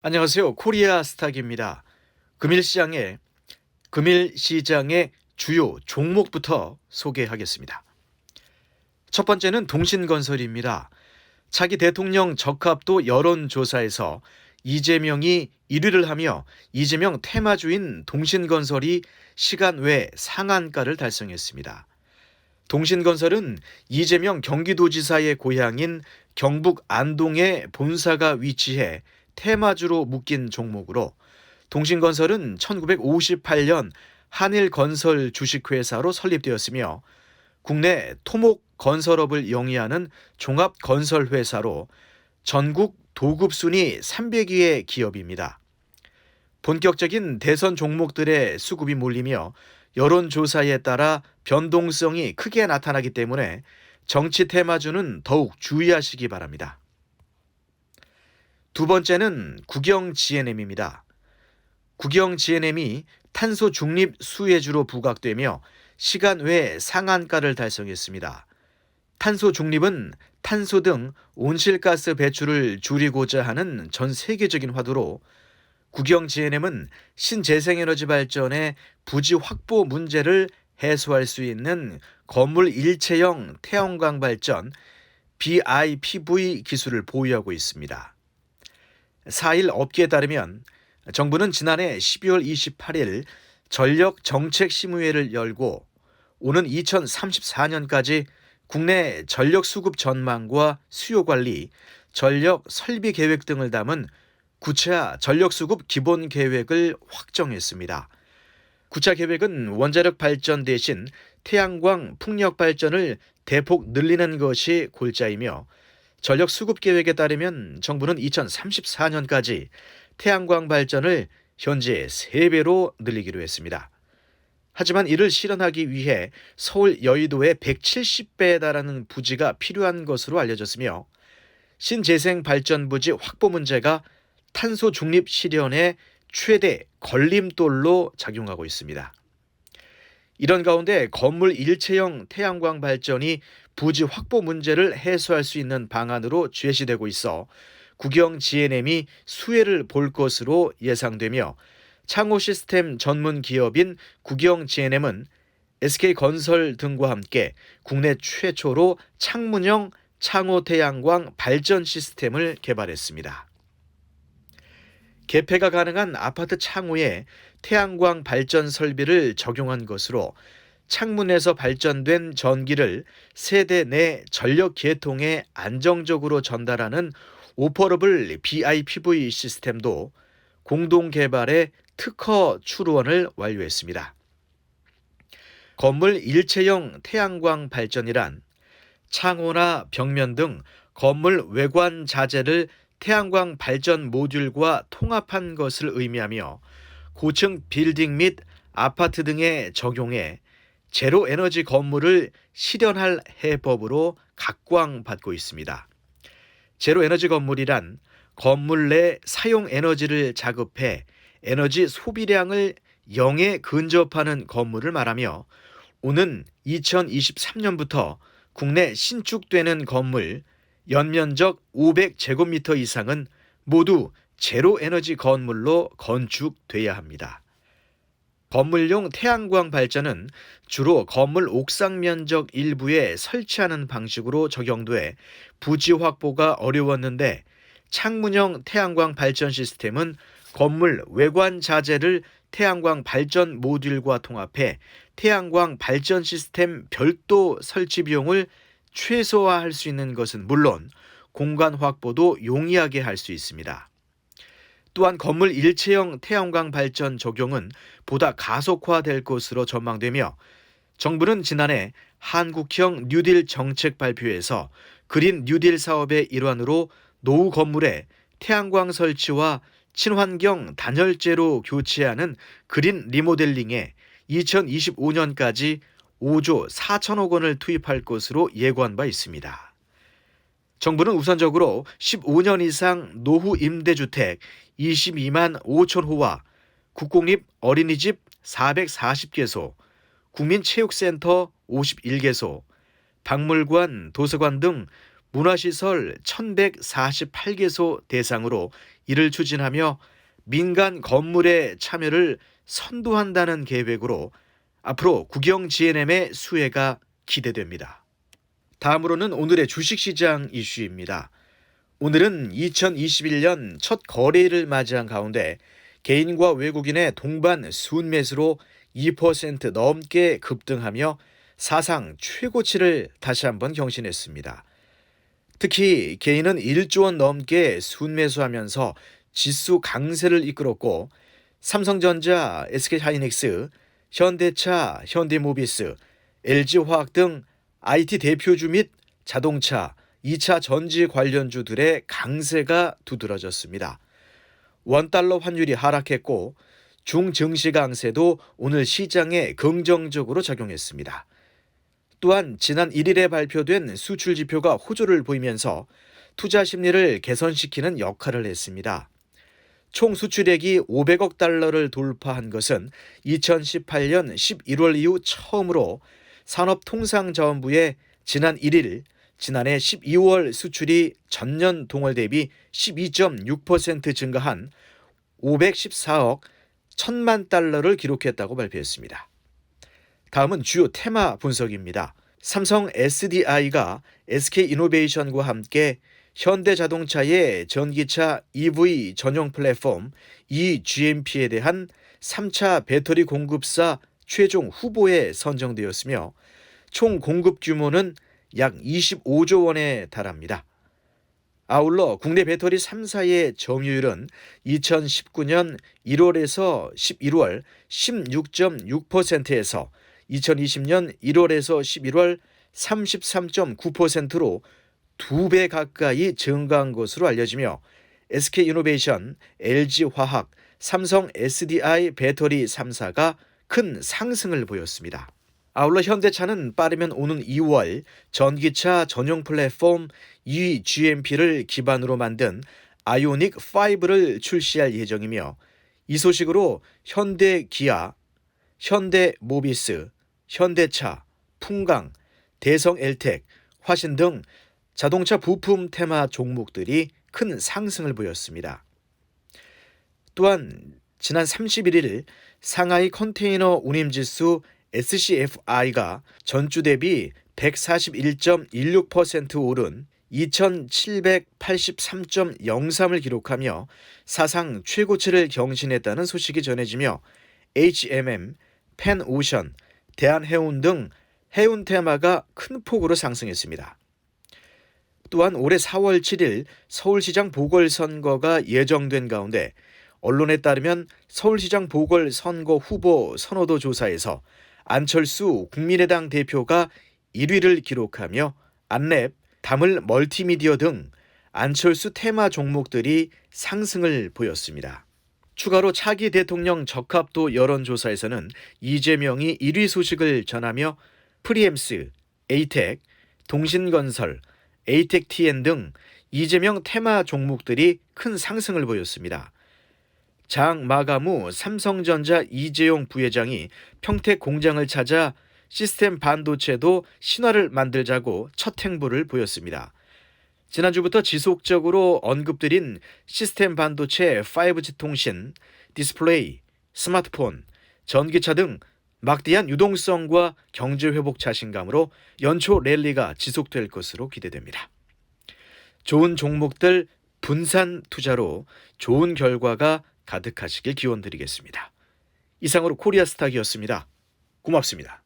안녕하세요. 코리아 스탁입니다. 금일시장의 주요 종목부터 소개하겠습니다. 첫 번째는 동신건설입니다. 차기 대통령 적합도 여론조사에서 이재명이 1위를 하며 이재명 테마주인 동신건설이 시간 외 상한가를 달성했습니다. 동신건설은 이재명 경기도지사의 고향인 경북 안동에 본사가 위치해 테마주로 묶인 종목으로, 동신건설은 1958년 한일건설 주식회사로 설립되었으며 국내 토목 건설업을 영위하는 종합건설회사로 전국 도급순위 300위의 기업입니다. 본격적인 대선 종목들의 수급이 몰리며 여론조사에 따라 변동성이 크게 나타나기 때문에 정치 테마주는 더욱 주의하시기 바랍니다. 두 번째는 국영 GNM입니다. 국영 GNM이 탄소 중립 수혜주로 부각되며 시간 외 상한가를 달성했습니다. 탄소 중립은 탄소 등 온실가스 배출을 줄이고자 하는 전 세계적인 화두로, 국영 GNM은 신재생에너지 발전의 부지 확보 문제를 해소할 수 있는 건물 일체형 태양광 발전 BIPV 기술을 보유하고 있습니다. 4일 업계에 따르면 정부는 지난해 12월 28일 전력 정책 심의회를 열고 오는 2034년까지 국내 전력 수급 전망과 수요 관리, 전력 설비 계획 등을 담은 구차 전력 수급 기본 계획을 확정했습니다. 구차 계획은 원자력 발전 대신 태양광 풍력 발전을 대폭 늘리는 것이 골자이며, 전력 수급 계획에 따르면 정부는 2034년까지 태양광 발전을 현재 3배로 늘리기로 했습니다. 하지만 이를 실현하기 위해 서울 여의도에 170배에 달하는 부지가 필요한 것으로 알려졌으며, 신재생 발전 부지 확보 문제가 탄소 중립 실현의 최대 걸림돌로 작용하고 있습니다. 이런 가운데 건물 일체형 태양광 발전이 부지 확보 문제를 해소할 수 있는 방안으로 제시되고 있어 국영 GNM이 수혜를 볼 것으로 예상되며, 창호 시스템 전문 기업인 국영 GNM은 SK건설 등과 함께 국내 최초로 창문형 창호 태양광 발전 시스템을 개발했습니다. 개폐가 가능한 아파트 창호에 태양광 발전 설비를 적용한 것으로 창문에서 발전된 전기를 세대 내 전력 계통에 안정적으로 전달하는 오퍼러블 BIPV 시스템도 공동 개발의 특허 출원을 완료했습니다. 건물 일체형 태양광 발전이란 창호나 벽면 등 건물 외관 자재를 태양광 발전 모듈과 통합한 것을 의미하며, 고층 빌딩 및 아파트 등에 적용해 제로 에너지 건물을 실현할 해법으로 각광받고 있습니다. 제로 에너지 건물이란 건물 내 사용 에너지를 자급해 에너지 소비량을 0에 근접하는 건물을 말하며, 오는 2023년부터 국내 신축되는 건물 연면적 500제곱미터 이상은 모두 제로 에너지 건물로 건축돼야 합니다. 건물용 태양광 발전은 주로 건물 옥상 면적 일부에 설치하는 방식으로 적용돼 부지 확보가 어려웠는데, 창문형 태양광 발전 시스템은 건물 외관 자재를 태양광 발전 모듈과 통합해 태양광 발전 시스템 별도 설치 비용을 최소화할 수 있는 것은 물론 공간 확보도 용이하게 할 수 있습니다. 또한 건물 일체형 태양광 발전 적용은 보다 가속화될 것으로 전망되며, 정부는 지난해 한국형 뉴딜 정책 발표에서 그린 뉴딜 사업의 일환으로 노후 건물에 태양광 설치와 친환경 단열재로 교체하는 그린 리모델링에 2025년까지 5조 4천억 원을 투입할 것으로 예고한 바 있습니다. 정부는 우선적으로 15년 이상 노후 임대주택 22만 5천 호와 국공립 어린이집 440개소, 국민체육센터 51개소, 박물관, 도서관 등 문화시설 1148개소 대상으로 이를 추진하며 민간 건물의 참여를 선도한다는 계획으로 앞으로 국영 GNM의 수혜가 기대됩니다. 다음으로는 오늘의 주식시장 이슈입니다. 오늘은 2021년 첫 거래일을 맞이한 가운데 개인과 외국인의 동반 순매수로 2% 넘게 급등하며 사상 최고치를 다시 한번 경신했습니다. 특히 개인은 1조 원 넘게 순매수하면서 지수 강세를 이끌었고 삼성전자, SK하이닉스, 현대차, 현대모비스, LG화학 등 IT 대표주 및 자동차, 2차 전지 관련주들의 강세가 두드러졌습니다. 원달러 환율이 하락했고 중증시 강세도 오늘 시장에 긍정적으로 작용했습니다. 또한 지난 1일에 발표된 수출 지표가 호조를 보이면서 투자 심리를 개선시키는 역할을 했습니다. 총 수출액이 500억 달러를 돌파한 것은 2018년 11월 이후 처음으로 산업통상자원부의 지난 1일, 지난해 12월 수출이 전년 동월 대비 12.6% 증가한 514억 1천만 달러를 기록했다고 발표했습니다. 다음은 주요 테마 분석입니다. 삼성 SDI가 SK이노베이션과 함께 현대자동차의 전기차 EV 전용 플랫폼 eGMP에 대한 3차 배터리 공급사 최종 후보에 선정되었으며 총 공급 규모는 약 25조 원에 달합니다. 아울러 국내 배터리 3사의 점유율은 2019년 1월에서 11월 16.6%에서 2020년 1월에서 11월 33.9%로 2배 가까이 증가한 것으로 알려지며 SK이노베이션, LG화학, 삼성 SDI 배터리 3사가 큰 상승을 보였습니다. 아울러 현대차는 빠르면 오는 2월 전기차 전용 플랫폼 eGMP를 기반으로 만든 아이오닉 5를 출시할 예정이며 이 소식으로 현대 기아, 현대 모비스, 현대차, 풍강, 대성 엘텍, 화신 등 자동차 부품 테마 종목들이 큰 상승을 보였습니다. 또한 지난 31일 상하이 컨테이너 운임지수 SCFI가 전주 대비 141.16% 오른 2783.03을 기록하며 사상 최고치를 경신했다는 소식이 전해지며 HMM, 펜오션, 대한해운 등 해운 테마가 큰 폭으로 상승했습니다. 또한 올해 4월 7일 서울시장 보궐선거가 예정된 가운데 언론에 따르면 서울시장 보궐선거 후보 선호도 조사에서 안철수 국민의당 대표가 1위를 기록하며 안랩, 다물 멀티미디어 등 안철수 테마 종목들이 상승을 보였습니다. 추가로 차기 대통령 적합도 여론조사에서는 이재명이 1위 소식을 전하며 프리엠스, 에이텍, 동신건설, 에이텍TN 등 이재명 테마 종목들이 큰 상승을 보였습니다. 장 마감 후 삼성전자 이재용 부회장이 평택 공장을 찾아 시스템 반도체도 신화를 만들자고 첫 행보를 보였습니다. 지난주부터 지속적으로 언급드린 시스템 반도체 5G 통신, 디스플레이, 스마트폰, 전기차 등 막대한 유동성과 경제 회복 자신감으로 연초 랠리가 지속될 것으로 기대됩니다. 좋은 종목들 분산 투자로 좋은 결과가 가득하시길 기원드리겠습니다. 이상으로 코리아스탁이었습니다. 고맙습니다.